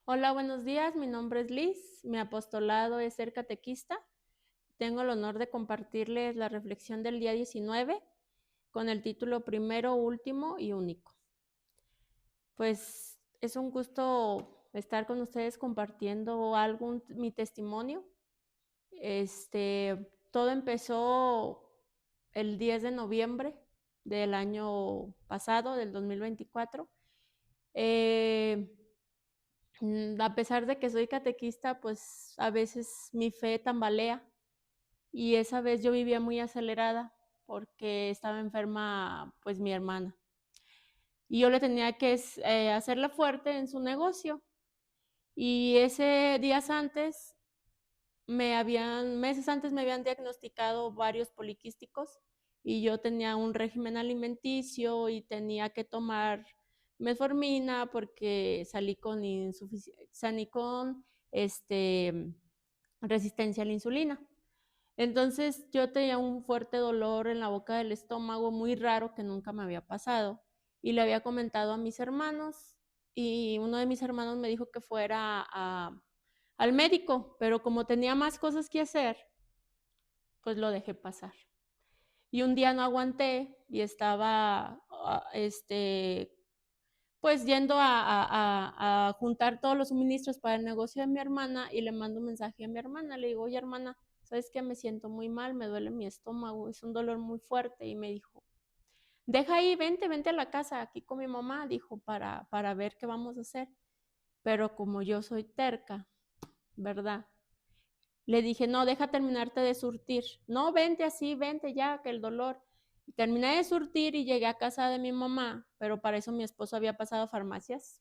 Hola, buenos días. Mi nombre es Liz. Mi apostolado es ser catequista. Tengo el honor de compartirles la reflexión del día 19 con el título Primero, Último y Único. Pues es un gusto estar con ustedes compartiendo mi testimonio. Todo empezó el 10 de noviembre del año pasado, del 2024. A pesar de que soy catequista, pues a veces mi fe tambalea y esa vez yo vivía muy acelerada porque estaba enferma pues mi hermana y yo le tenía que hacerla fuerte en su negocio y ese meses antes me habían diagnosticado varios poliquísticos y yo tenía un régimen alimenticio y tenía que tomar metformina porque salí con este, resistencia a la insulina. Entonces yo tenía un fuerte dolor en la boca del estómago muy raro que nunca me había pasado y le había comentado a mis hermanos y uno de mis hermanos me dijo que fuera al médico, pero como tenía más cosas que hacer, pues lo dejé pasar. Y un día no aguanté y estaba, pues yendo a juntar todos los suministros para el negocio de mi hermana y le mando un mensaje a mi hermana. Le digo, oye hermana, ¿sabes qué? Me siento muy mal, me duele mi estómago, es un dolor muy fuerte. Y me dijo, deja ahí, vente a la casa, aquí con mi mamá, dijo, para ver qué vamos a hacer. Pero como yo soy terca, ¿verdad? Le dije, no, deja terminarte de surtir. No, vente así, vente ya, que el dolor. Y terminé de surtir y llegué a casa de mi mamá, pero para eso mi esposo había pasado a farmacias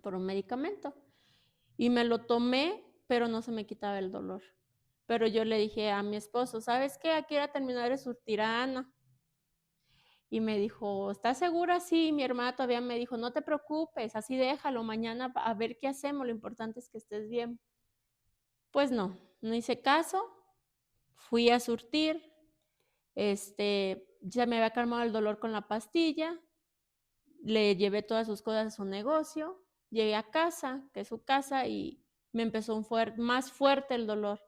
por un medicamento. Y me lo tomé, pero no se me quitaba el dolor. Pero yo le dije a mi esposo, ¿sabes qué? Aquí era terminar de surtir a Ana. Y me dijo, ¿estás segura? Sí, mi hermana todavía me dijo, no te preocupes, así déjalo, mañana a ver qué hacemos, lo importante es que estés bien. Pues no hice caso, fui a surtir, ya me había calmado el dolor con la pastilla, le llevé todas sus cosas a su negocio, llegué a casa, que es su casa, y me empezó más fuerte el dolor.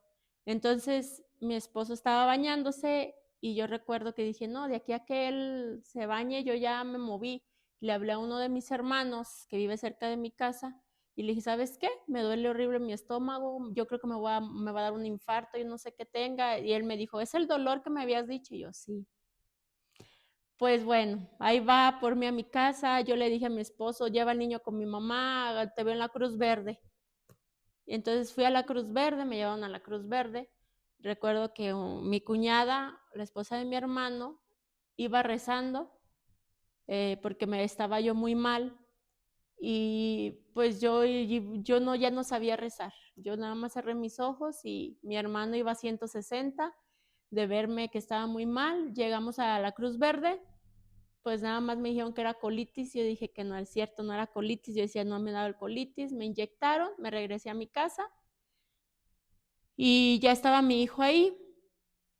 Entonces mi esposo estaba bañándose y yo recuerdo que dije, no, de aquí a que él se bañe, yo ya me moví. Le hablé a uno de mis hermanos que vive cerca de mi casa y le dije, ¿sabes qué? Me duele horrible mi estómago, yo creo que me va a dar un infarto, yo no sé qué tenga. Y él me dijo, ¿es el dolor que me habías dicho? Y yo, sí. Pues bueno, ahí va por mí a mi casa. Yo le dije a mi esposo, lleva al niño con mi mamá, te veo en la Cruz Verde. Y entonces fui a la Cruz Verde, me llevaron a la Cruz Verde. Recuerdo que mi cuñada, la esposa de mi hermano, iba rezando porque estaba yo muy mal y pues yo no, ya no sabía rezar. Yo nada más cerré mis ojos y mi hermano iba a 160 de verme que estaba muy mal. Llegamos a la Cruz Verde, pues nada más me dijeron que era colitis, yo dije que no es cierto, no era colitis, yo decía no me daba el colitis, me inyectaron, me regresé a mi casa y ya estaba mi hijo ahí,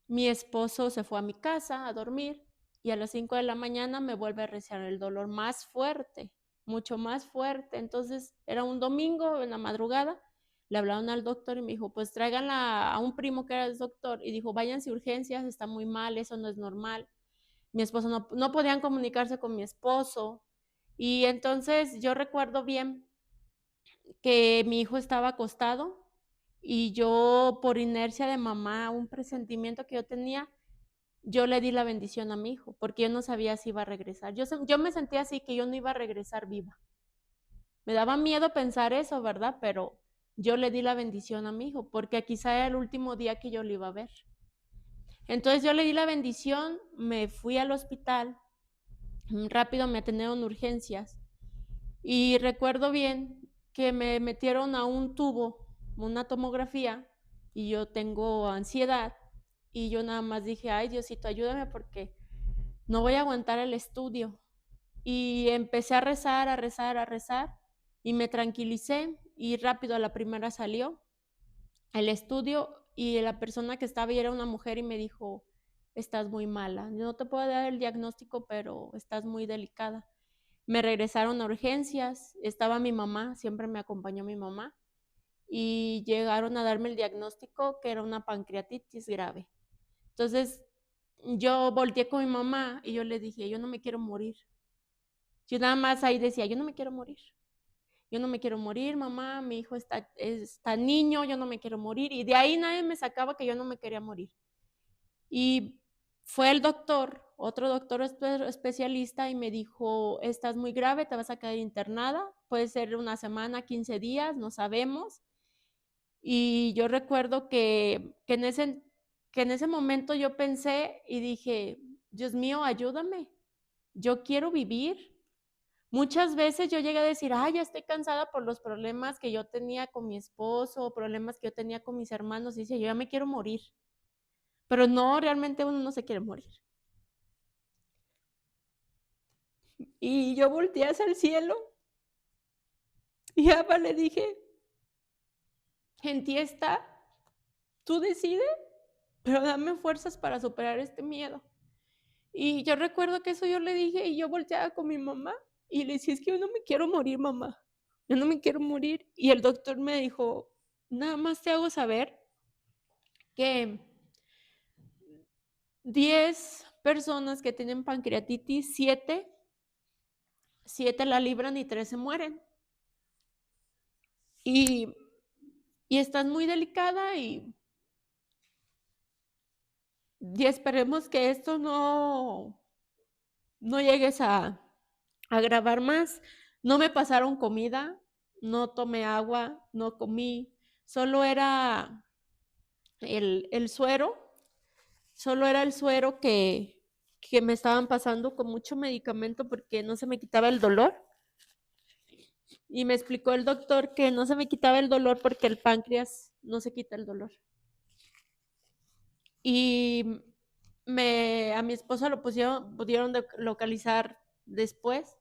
mi esposo se fue a mi casa a dormir y a las 5 de la mañana me vuelve a rezar el dolor más fuerte, mucho más fuerte, entonces era un domingo en la madrugada, le hablaron al doctor y me dijo, pues tráiganla a un primo que era el doctor y dijo, váyanse a urgencias, está muy mal, eso no es normal. Mi esposo no podían comunicarse con mi esposo. Y entonces yo recuerdo bien que mi hijo estaba acostado y yo por inercia de mamá, un presentimiento que yo tenía, yo le di la bendición a mi hijo porque yo no sabía si iba a regresar. Yo me sentía así que yo no iba a regresar viva. Me daba miedo pensar eso, ¿verdad? Pero yo le di la bendición a mi hijo porque quizá era el último día que yo lo iba a ver. Entonces yo le di la bendición, me fui al hospital, rápido me atendieron urgencias y recuerdo bien que me metieron a un tubo, una tomografía, y yo tengo ansiedad y yo nada más dije, ay Diosito, ayúdame porque no voy a aguantar el estudio. Y empecé a rezar, a rezar, a rezar y me tranquilicé y rápido a la primera salió el estudio y la persona que estaba ahí era una mujer y me dijo, estás muy mala, no te puedo dar el diagnóstico, pero estás muy delicada. Me regresaron a urgencias, estaba mi mamá, siempre me acompañó mi mamá, y llegaron a darme el diagnóstico que era una pancreatitis grave. Entonces, yo volteé con mi mamá y yo le dije, yo no me quiero morir. Yo nada más ahí decía, yo no me quiero morir. Yo no me quiero morir, mamá, mi hijo está niño, yo no me quiero morir. Y de ahí nadie me sacaba que yo no me quería morir. Y fue el doctor, otro doctor especialista, y me dijo, estás muy grave, te vas a quedar internada, puede ser una semana, 15 días, no sabemos. Y yo recuerdo que en ese momento yo pensé y dije, Dios mío, ayúdame, yo quiero vivir. Muchas veces yo llegué a decir, ay, ya estoy cansada por los problemas que yo tenía con mi esposo, problemas que yo tenía con mis hermanos, y dice, yo ya me quiero morir. Pero no, realmente uno no se quiere morir. Y yo volteé hacia el cielo y a Abba le dije, en ti está, tú decides, pero dame fuerzas para superar este miedo. Y yo recuerdo que eso yo le dije y yo volteaba con mi mamá y le decía, es que yo no me quiero morir, mamá, yo no me quiero morir. Y el doctor me dijo, nada más te hago saber que 10 personas que tienen pancreatitis, 7 la libran y 3 se mueren. Y, y estás muy delicada y esperemos que esto no llegues a gravar más. No me pasaron comida, no tomé agua, no comí, solo era el suero, solo era el suero que me estaban pasando con mucho medicamento porque no se me quitaba el dolor. Y me explicó el doctor que no se me quitaba el dolor porque el páncreas no se quita el dolor. Y a mi esposo lo pudieron localizar después.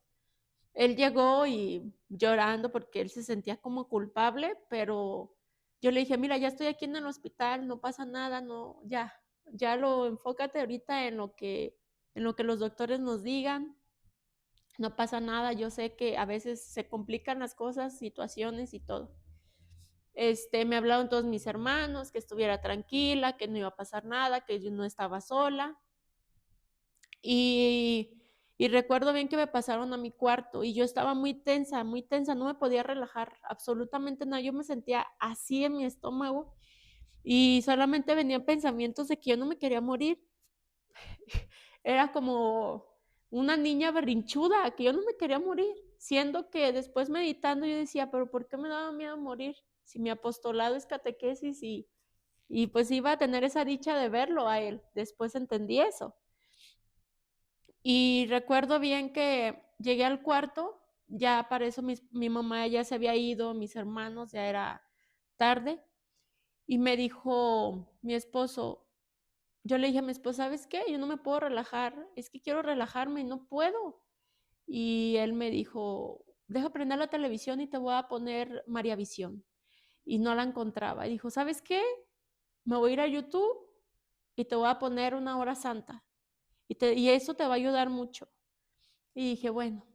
Él llegó y llorando porque él se sentía como culpable, pero yo le dije, mira, ya estoy aquí en el hospital, no pasa nada, no, ya lo enfócate ahorita en lo que los doctores nos digan, no pasa nada, yo sé que a veces se complican las cosas, situaciones y todo. Me hablaron todos mis hermanos, que estuviera tranquila, que no iba a pasar nada, que yo no estaba sola. Y, y recuerdo bien que me pasaron a mi cuarto y yo estaba muy tensa, no me podía relajar absolutamente nada. Yo me sentía así en mi estómago y solamente venían pensamientos de que yo no me quería morir. Era como una niña berrinchuda, que yo no me quería morir, siendo que después meditando yo decía, pero ¿por qué me daba miedo morir? Si mi apostolado es catequesis y pues iba a tener esa dicha de verlo a él. Después entendí eso. Y recuerdo bien que llegué al cuarto, ya para eso mi mamá ya se había ido, mis hermanos, ya era tarde, y me dijo mi esposo, yo le dije a mi esposo, ¿sabes qué? Yo no me puedo relajar, es que quiero relajarme y no puedo. Y él me dijo, deja prender la televisión y te voy a poner María Visión. Y no la encontraba. Y dijo, ¿sabes qué? Me voy a ir a YouTube y te voy a poner una hora santa. Y eso te va a ayudar mucho. Y dije, bueno,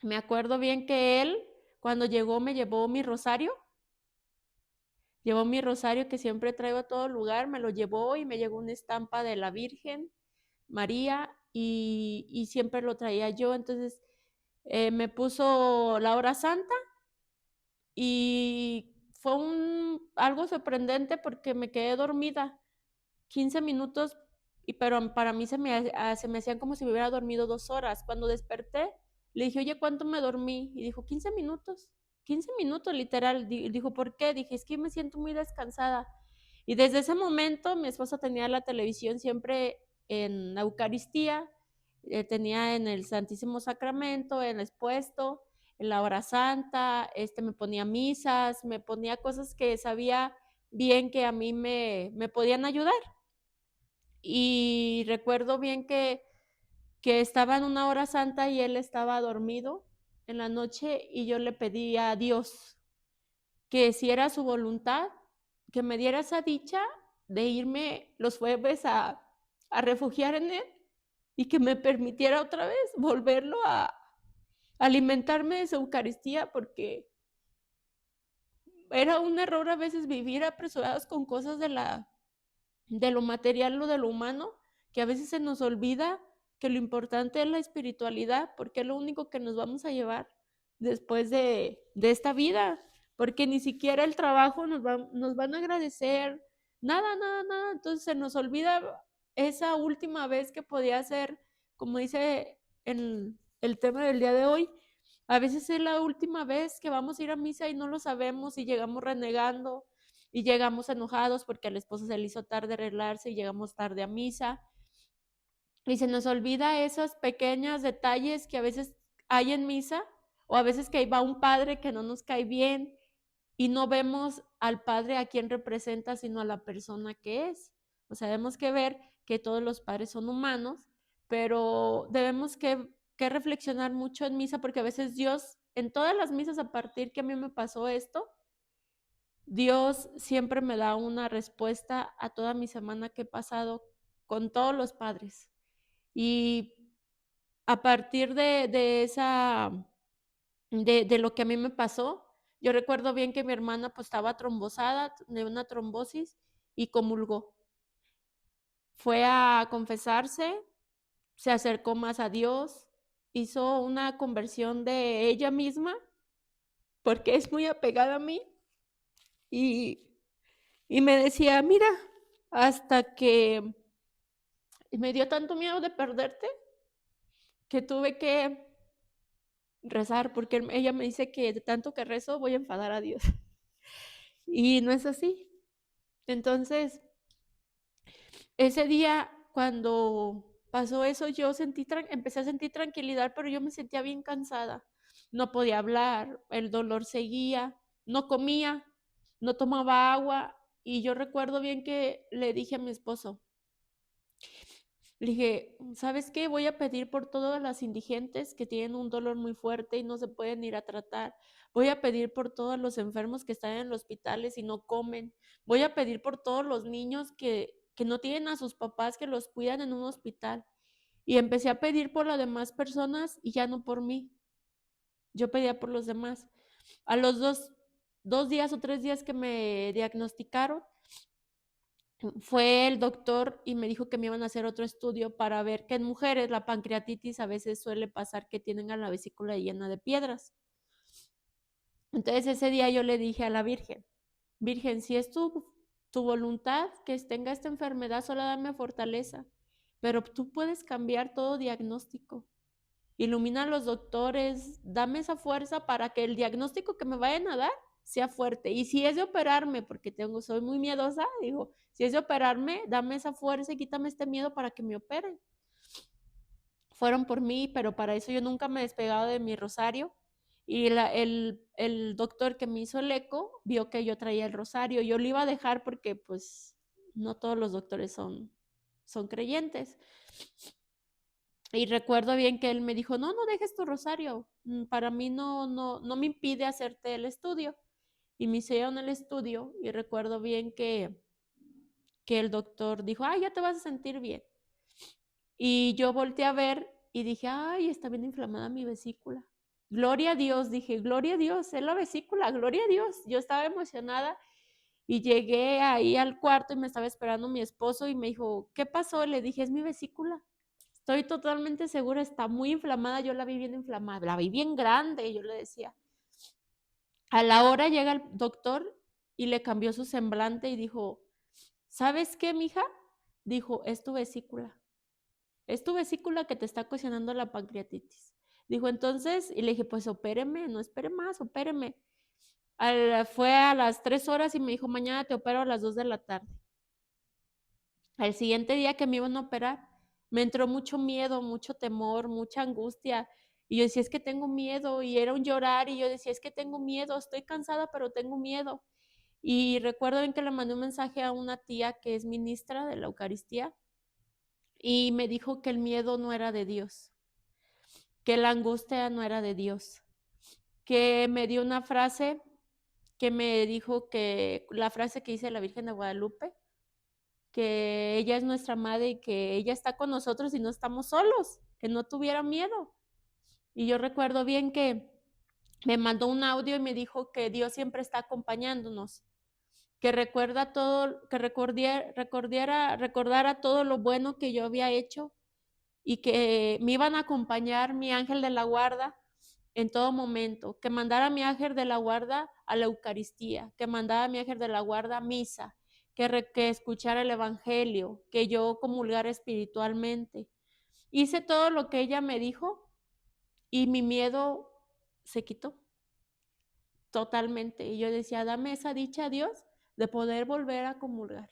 me acuerdo bien que él, cuando llegó, me llevó mi rosario que siempre traigo a todo lugar, me lo llevó y me llegó una estampa de la Virgen María y siempre lo traía yo. Entonces me puso la hora santa y fue algo sorprendente porque me quedé dormida 15 minutos, pero para mí se me hacían como si me hubiera dormido 2 horas. Cuando desperté, le dije, oye, ¿cuánto me dormí? Y dijo, 15 minutos, 15 minutos literal. Dijo, ¿por qué? Dije, es que me siento muy descansada. Y desde ese momento mi esposa tenía la televisión siempre en la Eucaristía, tenía en el Santísimo Sacramento, en el expuesto, en la hora santa, me ponía misas, me ponía cosas que sabía bien que a mí me podían ayudar. Y recuerdo bien que estaba en una hora santa y él estaba dormido en la noche y yo le pedí a Dios que si era su voluntad, que me diera esa dicha de irme los jueves a refugiar en él y que me permitiera otra vez volverlo alimentarme de su Eucaristía, porque era un error a veces vivir apresurados con cosas de lo material o de lo humano, que a veces se nos olvida que lo importante es la espiritualidad, porque es lo único que nos vamos a llevar después de esta vida, porque ni siquiera el trabajo nos van a agradecer, nada, nada, nada. Entonces se nos olvida esa última vez que podía ser, como dice el tema del día de hoy, a veces es la última vez que vamos a ir a misa y no lo sabemos y llegamos renegando y llegamos enojados porque al esposo se le hizo tarde arreglarse y llegamos tarde a misa. Y se nos olvida esos pequeños detalles que a veces hay en misa, o a veces que va un padre que no nos cae bien y no vemos al padre a quien representa, sino a la persona que es. O sea, tenemos que ver que todos los padres son humanos, pero debemos que reflexionar mucho en misa, porque a veces Dios, en todas las misas, a partir que a mí me pasó esto, Dios siempre me da una respuesta a toda mi semana que he pasado con todos los padres. Y a partir de lo que a mí me pasó, yo recuerdo bien que mi hermana pues estaba trombosada de una trombosis y comulgó. Fue a confesarse, se acercó más a Dios, hizo una conversión de ella misma, porque es muy apegada a mí, y, y me decía, mira, hasta que me dio tanto miedo de perderte que tuve que rezar, porque ella me dice que de tanto que rezo voy a enfadar a Dios. Y no es así. Entonces, ese día, cuando pasó eso, yo empecé a sentir tranquilidad, pero yo me sentía bien cansada. No podía hablar, el dolor seguía, no comía, no tomaba agua. Y yo recuerdo bien que le dije a mi esposo, le dije, ¿sabes qué? Voy a pedir por todas las indigentes que tienen un dolor muy fuerte y no se pueden ir a tratar. Voy a pedir por todos los enfermos que están en los hospitales y no comen. Voy a pedir por todos los niños que no tienen a sus papás que los cuidan en un hospital. Y empecé a pedir por las demás personas y ya no por mí. Yo pedía por los demás. A los dos días o 3 días que me diagnosticaron, fue el doctor y me dijo que me iban a hacer otro estudio para ver que en mujeres la pancreatitis a veces suele pasar que tienen a la vesícula llena de piedras. Entonces ese día yo le dije a la Virgen, Virgen, si es tu voluntad que tenga esta enfermedad, solo dame fortaleza, pero tú puedes cambiar todo diagnóstico. Ilumina a los doctores, dame esa fuerza para que el diagnóstico que me vayan a dar sea fuerte. Y si es de operarme, porque soy muy miedosa, digo, si es de operarme, dame esa fuerza y quítame este miedo para que me operen. Fueron por mí, pero para eso yo nunca me he despegado de mi rosario. Y el doctor que me hizo el eco vio que yo traía el rosario. Yo lo iba a dejar porque pues no todos los doctores son creyentes. Y recuerdo bien que él me dijo, no, no dejes tu rosario, para mí no me impide hacerte el estudio. Y me hicieron el estudio y recuerdo bien que el doctor dijo, ay, ya te vas a sentir bien. Y yo volteé a ver y dije, ay, está bien inflamada mi vesícula. Gloria a Dios, dije, gloria a Dios, es la vesícula, gloria a Dios. Yo estaba emocionada y llegué ahí al cuarto y me estaba esperando mi esposo y me dijo, ¿qué pasó? Le dije, es mi vesícula. Estoy totalmente segura, está muy inflamada, yo la vi bien inflamada, la vi bien grande, yo le decía. A la hora llega el doctor y le cambió su semblante y dijo, ¿sabes qué, mija? Dijo, es tu vesícula que te está ocasionando la pancreatitis. Dijo, entonces, y le dije, pues opéreme, no espere más, opéreme. Fue a las 3 horas y me dijo, mañana te opero a las 2 de la tarde. Al siguiente día que me iban a operar, me entró mucho miedo, mucho temor, mucha angustia. Y yo decía, es que tengo miedo. Y era un llorar. Y yo decía, es que tengo miedo. Estoy cansada, pero tengo miedo. Y recuerdo bien que le mandé un mensaje a una tía que es ministra de la Eucaristía. Y me dijo que el miedo no era de Dios, que la angustia no era de Dios. Que me dio una frase que me dijo que la frase que dice la Virgen de Guadalupe, que ella es nuestra madre y que ella está con nosotros y no estamos solos, que no tuviera miedo. Y yo recuerdo bien que me mandó un audio y me dijo que Dios siempre está acompañándonos, que recuerda todo, que recordara todo lo bueno que yo había hecho y que me iban a acompañar mi ángel de la guarda en todo momento, que mandara a mi ángel de la guarda a la Eucaristía, que mandara a mi ángel de la guarda a misa, que escuchara el Evangelio, que yo comulgara espiritualmente. Hice todo lo que ella me dijo y mi miedo se quitó totalmente. Y yo decía, dame esa dicha, Dios, de poder volver a comulgar.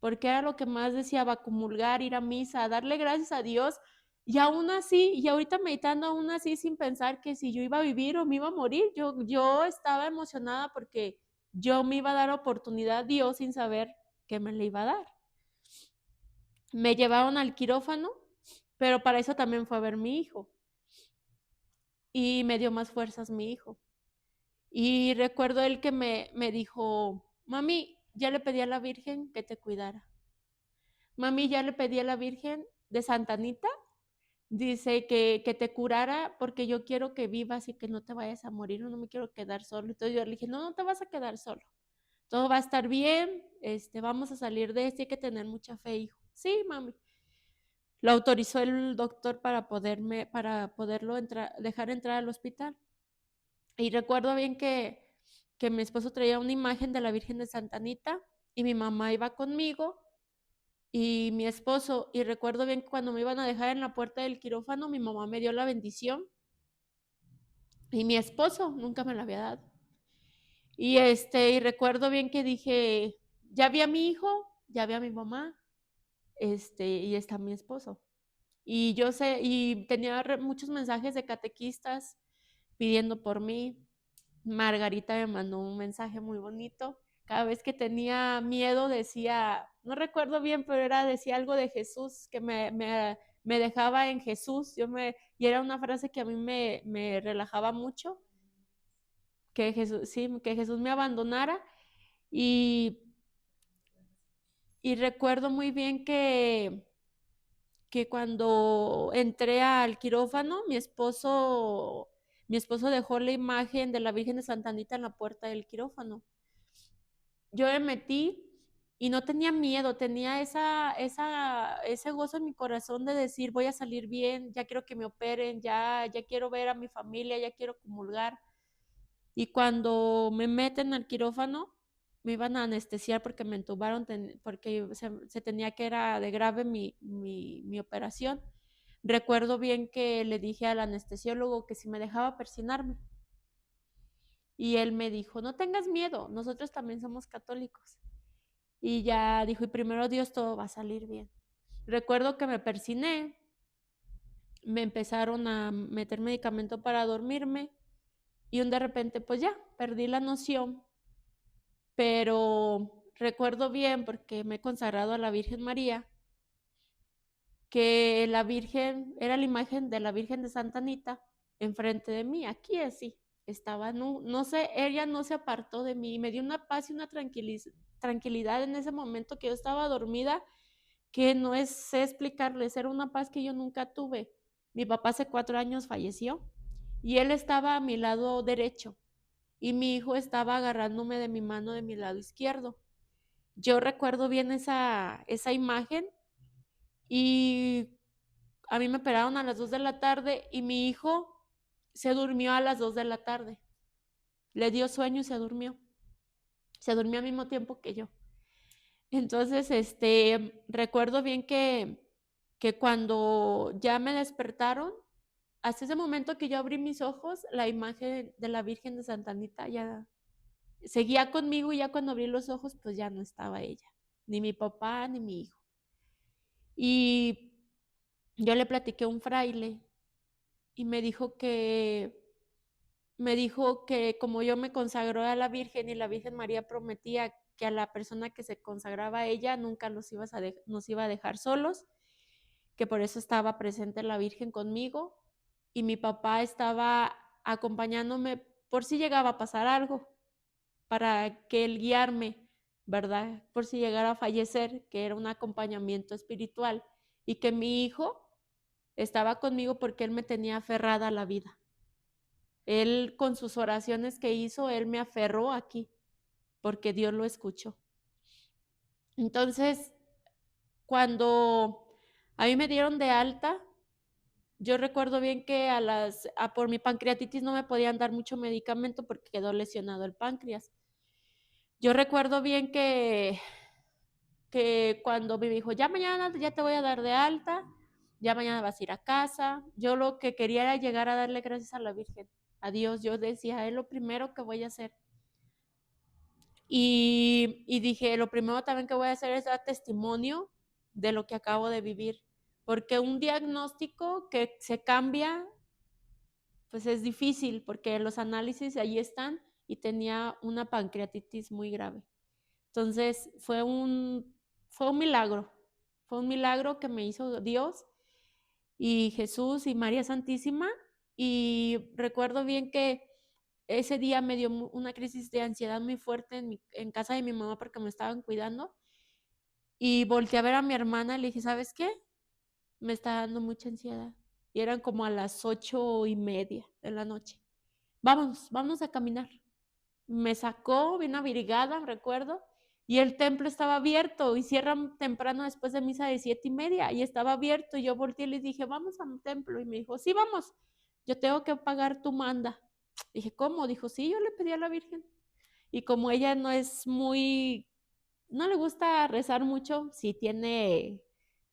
Porque era lo que más deseaba, comulgar, ir a misa, darle gracias a Dios. Y aún así, y ahorita meditando aún así sin pensar que si yo iba a vivir o me iba a morir, yo estaba emocionada porque yo me iba a dar oportunidad a Dios sin saber que me le iba a dar. Me llevaron al quirófano, pero para eso también fue a ver mi hijo. Y me dio más fuerzas mi hijo. Y recuerdo él que me dijo, mami, ya le pedí a la Virgen que te cuidara. Mami, ya le pedí a la Virgen de Santa Anita, dice que te curara porque yo quiero que vivas y que no te vayas a morir, no me quiero quedar solo. Entonces yo le dije, no, no te vas a quedar solo. Todo va a estar bien, vamos a salir de esto, hay que tener mucha fe, hijo. Sí, mami. Lo autorizó el doctor para poderlo dejar entrar al hospital. Y recuerdo bien que mi esposo traía una imagen de la Virgen de Santa Anita y mi mamá iba conmigo y mi esposo, y recuerdo bien que cuando me iban a dejar en la puerta del quirófano, mi mamá me dio la bendición y mi esposo nunca me la había dado. Y recuerdo bien que dije, ya vi a mi hijo, ya vi a mi mamá, y está mi esposo. Y yo sé, y tenía muchos mensajes de catequistas pidiendo por mí. Margarita me mandó un mensaje muy bonito. Cada vez que tenía miedo decía, no recuerdo bien, pero decía algo de Jesús, que me dejaba en Jesús. Y era una frase que a mí me relajaba mucho, que Jesús, sí, que Jesús me abandonara. Y, y recuerdo muy bien que cuando entré al quirófano, mi esposo dejó la imagen de la Virgen de Santa Anita en la puerta del quirófano. Yo me metí y no tenía miedo, tenía ese gozo en mi corazón de decir, voy a salir bien, ya quiero que me operen, ya quiero ver a mi familia, ya quiero comulgar. Y cuando me meten al quirófano, me iban a anestesiar porque me entubaron, porque se tenía que era de grave mi operación. Recuerdo bien que le dije al anestesiólogo que si me dejaba persinarme. Y él me dijo, no tengas miedo, nosotros también somos católicos. Y ya dijo, y primero Dios, todo va a salir bien. Recuerdo que me persiné, me empezaron a meter medicamento para dormirme y de repente pues ya, perdí la noción, pero recuerdo bien porque me he consagrado a la Virgen María, que la Virgen era la imagen de la Virgen de Santa Anita enfrente de mí, aquí así, estaba, no sé, ella no se apartó de mí, me dio una paz y una tranquilidad en ese momento que yo estaba dormida que no sé explicarles, era una paz que yo nunca tuve. Mi papá hace 4 años falleció y él estaba a mi lado derecho y mi hijo estaba agarrándome de mi mano de mi lado izquierdo. Yo recuerdo bien esa imagen y a mí me operaron a las 2 de la tarde y mi hijo se durmió a las 2 de la tarde. Le dio sueño y se durmió. Se durmió al mismo tiempo que yo. Entonces, recuerdo bien que cuando ya me despertaron, hasta ese momento que yo abrí mis ojos, la imagen de la Virgen de Santa Anita ya seguía conmigo y ya cuando abrí los ojos, pues ya no estaba ella, ni mi papá, ni mi hijo. Y yo le platiqué a un fraile y me dijo que como yo me consagró a la Virgen y la Virgen María prometía que a la persona que se consagraba a ella nunca nos iba a dejar solos, que por eso estaba presente la Virgen conmigo y mi papá estaba acompañándome por si llegaba a pasar algo, para que él guiarme, ¿verdad? Por si llegara a fallecer, que era un acompañamiento espiritual y que mi hijo estaba conmigo porque Él me tenía aferrada a la vida. Él, con sus oraciones que hizo, Él me aferró aquí, porque Dios lo escuchó. Entonces, cuando a mí me dieron de alta, yo recuerdo bien que por mi pancreatitis no me podían dar mucho medicamento porque quedó lesionado el páncreas. Yo recuerdo bien que cuando me dijo, ya mañana ya te voy a dar de alta, ya mañana vas a ir a casa, yo lo que quería era llegar a darle gracias a la Virgen, a Dios. Yo decía, es lo primero que voy a hacer. Y dije, lo primero también que voy a hacer es dar testimonio de lo que acabo de vivir, porque un diagnóstico que se cambia, pues es difícil, porque los análisis ahí están y tenía una pancreatitis muy grave. Entonces fue un milagro que me hizo Dios y Jesús y María Santísima. Y recuerdo bien que ese día me dio una crisis de ansiedad muy fuerte en casa de mi mamá porque me estaban cuidando. Y volteé a ver a mi hermana y le dije, ¿sabes qué? Me está dando mucha ansiedad. Y eran como a las 8:30 de la noche. Vamos a caminar. Me sacó, bien abrigada, recuerdo, y el templo estaba abierto y cierran temprano después de misa de 7:30 y estaba abierto. Y yo volteé y le dije, vamos al templo. Y me dijo, sí, vamos, yo tengo que pagar tu manda. Dije, ¿cómo? Dijo, sí, yo le pedí a la Virgen. Y como ella no le gusta rezar mucho, sí tiene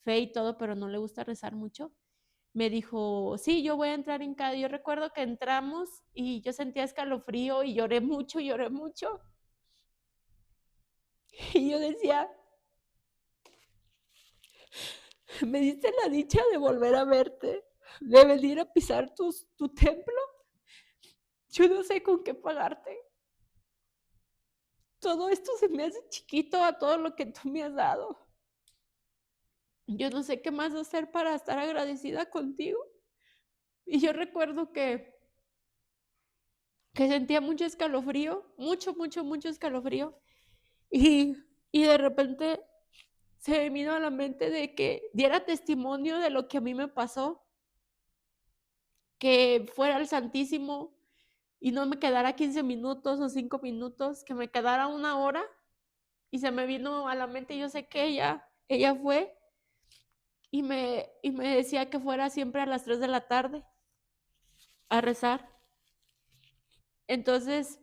fe y todo, pero no le gusta rezar mucho, me dijo, sí, yo voy a entrar en cada. Yo recuerdo que entramos y yo sentía escalofrío y lloré mucho, lloré mucho. Y yo decía, me diste la dicha de volver a verte, de venir a pisar tu templo. Yo no sé con qué pagarte. Todo esto se me hace chiquito a todo lo que tú me has dado. Yo no sé qué más hacer para estar agradecida contigo. Y yo recuerdo que sentía mucho escalofrío, mucho, mucho, mucho escalofrío. Y, y de repente se me vino a la mente de que diera testimonio de lo que a mí me pasó, que fuera al Santísimo y no me quedara 15 minutos o 5 minutos, que me quedara una hora. Y se me vino a la mente, yo sé que ella fue y me decía que fuera siempre a las 3 de la tarde a rezar. Entonces,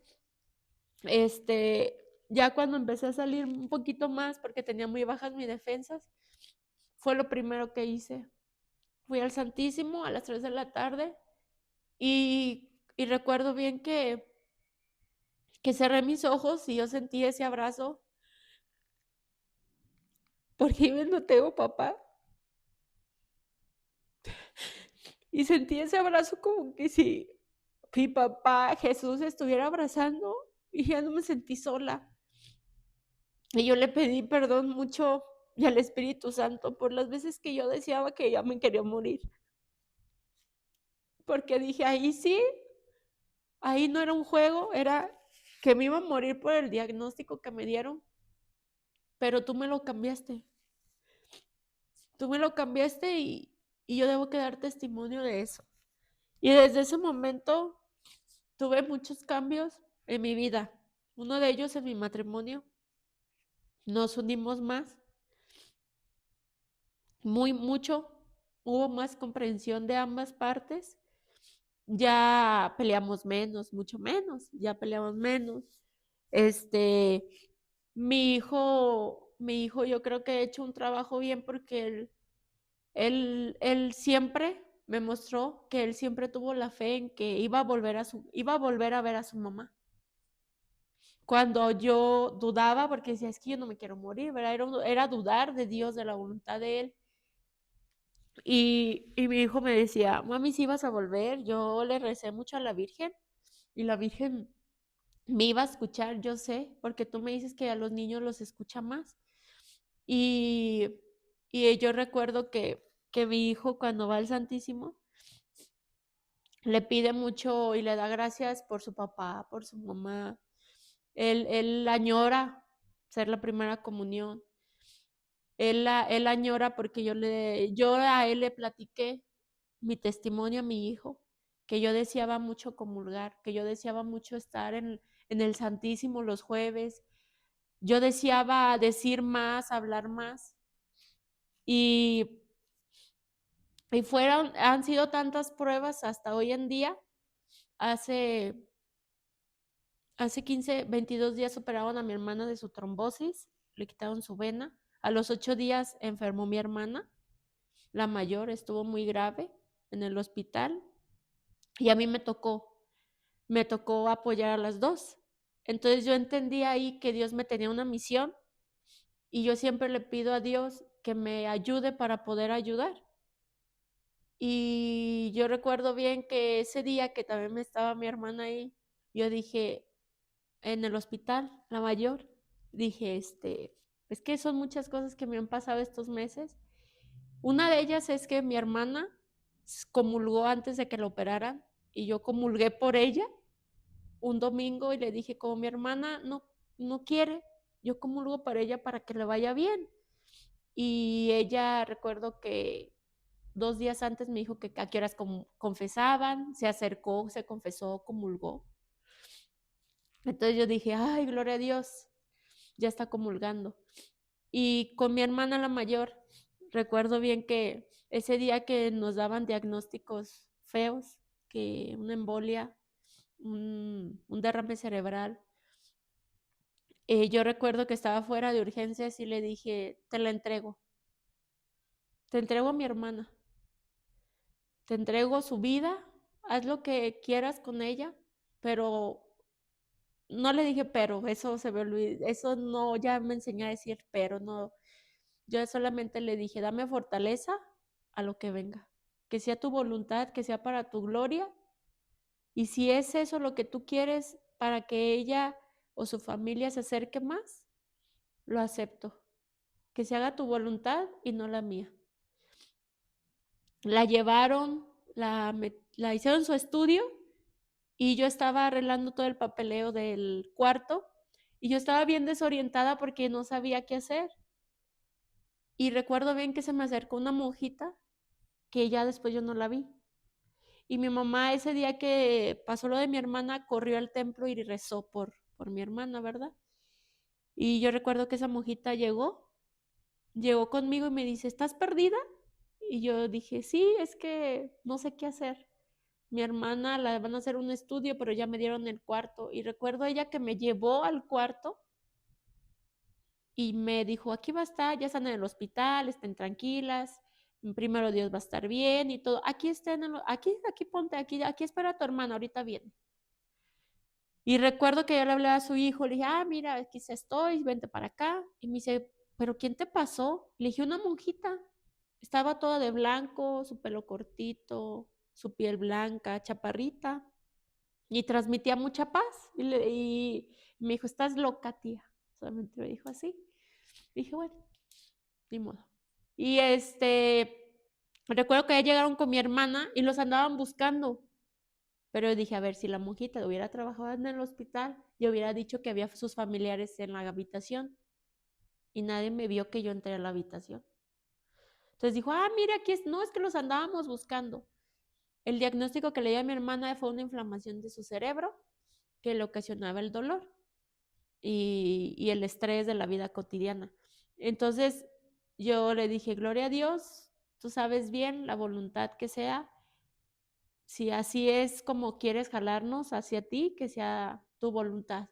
ya cuando empecé a salir un poquito más, porque tenía muy bajas mis defensas, fue lo primero que hice. Fui al Santísimo a las 3 de la tarde y recuerdo bien que cerré mis ojos y yo sentí ese abrazo, porque yo no tengo papá. Y sentí ese abrazo como que si mi papá, Jesús, estuviera abrazando y ya no me sentí sola. Y yo le pedí perdón mucho y al Espíritu Santo por las veces que yo deseaba que ya me quería morir. Porque dije, ahí sí, ahí no era un juego, era que me iba a morir por el diagnóstico que me dieron, pero tú me lo cambiaste. Tú me lo cambiaste y yo debo que dar testimonio de eso. Y desde ese momento tuve muchos cambios en mi vida. Uno de ellos en mi matrimonio. Nos unimos más, mucho. Hubo más comprensión de ambas partes. Ya peleamos menos, mucho menos. Ya peleamos menos. Este, mi hijo, yo creo que ha hecho un trabajo bien porque él siempre me mostró que él siempre tuvo la fe en que iba a volver a ver a su mamá. Cuando yo dudaba, porque decía, es que yo no me quiero morir, ¿verdad? Era dudar de Dios, de la voluntad de Él. Y mi hijo me decía, mami, si vas a volver. Yo le recé mucho a la Virgen y la Virgen me iba a escuchar, yo sé, porque tú me dices que a los niños los escucha más. Y, y yo recuerdo que mi hijo cuando va al Santísimo le pide mucho y le da gracias por su papá, por su mamá. Él añora ser la primera comunión. Él añora porque yo a él le platiqué mi testimonio a mi hijo, que yo deseaba mucho comulgar, que yo deseaba mucho estar en el Santísimo los jueves. Yo deseaba decir más, hablar más. Y, han sido tantas pruebas hasta hoy en día. Hace, hace 15, 22 días operaron a mi hermana de su trombosis, le quitaron su vena. A los 8 días enfermó mi hermana, la mayor, estuvo muy grave en el hospital. Y a mí me tocó apoyar a las dos. Entonces yo entendí ahí que Dios me tenía una misión y yo siempre le pido a Dios que me ayude para poder ayudar. Y yo recuerdo bien que ese día que también me estaba mi hermana ahí, yo dije, en el hospital, la mayor, dije, es que son muchas cosas que me han pasado estos meses. Una de ellas es que mi hermana comulgó antes de que la operaran y yo comulgué por ella un domingo y le dije, como mi hermana no quiere, yo comulgo para ella para que le vaya bien. Y ella, recuerdo que 2 días antes me dijo que a qué horas confesaban, se acercó, se confesó, comulgó. Entonces yo dije, ay, gloria a Dios, ya está comulgando. Y con mi hermana la mayor, recuerdo bien que ese día que nos daban diagnósticos feos, que una embolia, un derrame cerebral, yo recuerdo que estaba fuera de urgencias y le dije, te entrego a mi hermana, te entrego su vida, haz lo que quieras con ella, pero no le dije pero, eso se me olvidó, eso no, ya me enseñé a decir pero, no, yo solamente le dije, dame fortaleza a lo que venga, que sea tu voluntad, que sea para tu gloria, y si es eso lo que tú quieres para que ella o su familia se acerque más, lo acepto, que se haga tu voluntad y no la mía. La llevaron, la hicieron su estudio y yo estaba arreglando todo el papeleo del cuarto y yo estaba bien desorientada porque no sabía qué hacer. Y recuerdo bien que se me acercó una monjita que ya después yo no la vi. Y mi mamá ese día que pasó lo de mi hermana corrió al templo y rezó por mi hermana, ¿verdad? Y yo recuerdo que esa monjita llegó conmigo y me dice, ¿estás perdida? Y yo dije, sí, es que no sé qué hacer. Mi hermana la van a hacer un estudio, pero ya me dieron el cuarto. Y recuerdo ella que me llevó al cuarto y me dijo, aquí va a estar, ya están en el hospital, estén tranquilas, primero Dios va a estar bien y todo. Aquí estén, aquí ponte, aquí espera a tu hermana, ahorita viene. Y recuerdo que yo le hablaba a su hijo, le dije, mira, aquí estoy, vente para acá. Y me dice, ¿pero quién te pasó? Le dije, una monjita. Estaba toda de blanco, su pelo cortito, su piel blanca, chaparrita, y transmitía mucha paz. Y me dijo, estás loca, tía. Solamente me dijo así. Dije, bueno, ni modo. Y recuerdo que ya llegaron con mi hermana y los andaban buscando. Pero dije, a ver, si la monjita hubiera trabajado en el hospital, yo hubiera dicho que había sus familiares en la habitación. Y nadie me vio que yo entré a la habitación. Entonces dijo, mira, no, es que los andábamos buscando. El diagnóstico que le dio a mi hermana fue una inflamación de su cerebro que le ocasionaba el dolor y el estrés de la vida cotidiana. Entonces yo le dije, gloria a Dios, tú sabes bien la voluntad que sea, si así es como quieres jalarnos hacia ti, que sea tu voluntad.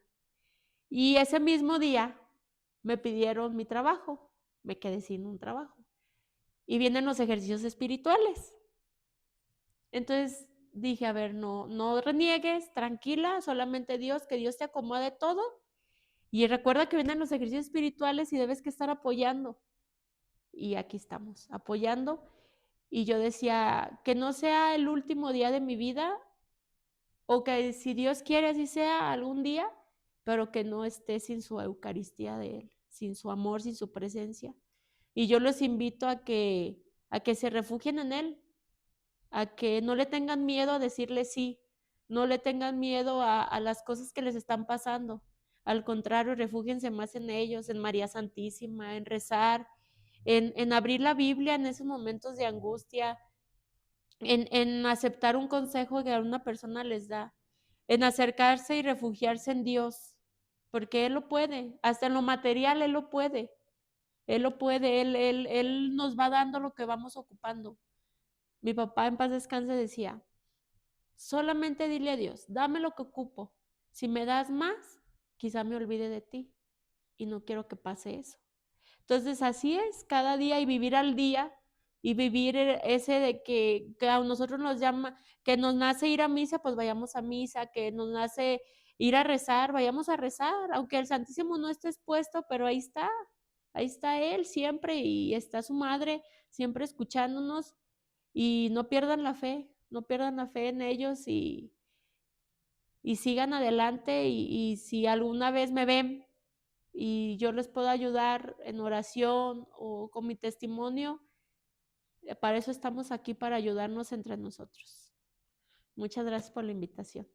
Y ese mismo día me pidieron mi trabajo, me quedé sin un trabajo. Y vienen los ejercicios espirituales. Entonces dije, a ver, no reniegues, tranquila, solamente Dios, que Dios te acomode todo. Y recuerda que vienen los ejercicios espirituales y debes que estar apoyando. Y aquí estamos, apoyando. Y yo decía, que no sea el último día de mi vida, o que si Dios quiere así sea algún día, pero que no esté sin su Eucaristía de Él, sin su amor, sin su presencia. Y yo los invito a que se refugien en Él, a que no le tengan miedo a decirle sí, no le tengan miedo a las cosas que les están pasando. Al contrario, refúgiense más en ellos, en María Santísima, en rezar, en abrir la Biblia en esos momentos de angustia, en aceptar un consejo que a una persona les da, en acercarse y refugiarse en Dios, porque Él lo puede, hasta en lo material Él lo puede. Él lo puede, él nos va dando lo que vamos ocupando. Mi papá en paz descanse decía, solamente dile a Dios, dame lo que ocupo. Si me das más, quizá me olvide de ti y no quiero que pase eso. Entonces así es, cada día y vivir al día y vivir ese de que a nosotros nos llama, que nos nace ir a misa, pues vayamos a misa, que nos nace ir a rezar, vayamos a rezar, aunque el Santísimo no esté expuesto, pero ahí está Él siempre y está su madre siempre escuchándonos y no pierdan la fe, no pierdan la fe en ellos y sigan adelante y si alguna vez me ven y yo les puedo ayudar en oración o con mi testimonio, para eso estamos aquí, para ayudarnos entre nosotros. Muchas gracias por la invitación.